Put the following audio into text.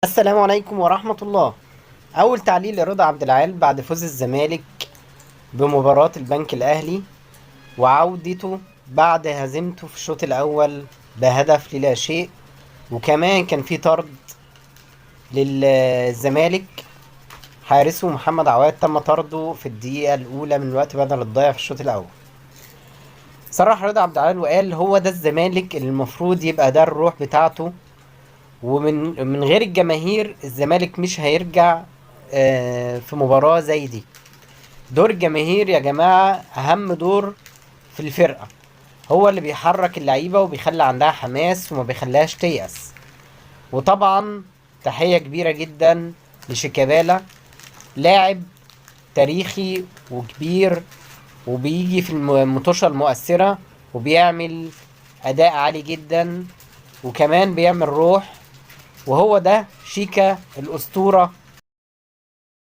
السلام عليكم ورحمة الله. أول تعليق لرضا عبد العال بعد فوز الزمالك بمباراة البنك الأهلي وعودته بعد هزيمته في الشوط الأول بهدف للا شيء، وكمان كان في طرد للزمالك. حارسه محمد عواد تم طرده في الدقيقة الأولى من الوقت بدل الضايع في الشوط الأول. صرح رضا عبد العال وقال هو ده الزمالك اللي المفروض يبقى ده الروح بتاعته، ومن غير الجماهير الزمالك مش هيرجع في مباراة زي دي. دور الجماهير يا جماعة أهم دور في الفرقة، هو اللي بيحرك اللعيبة وبيخلي عندها حماس وما بيخليهاش تيأس. وطبعا تحية كبيرة جدا لشيكابالا، لاعب تاريخي وكبير وبيجي في المطوشة المؤثرة وبيعمل أداء عالي جدا وكمان بيعمل روح، وهو ده شيكا الأسطورة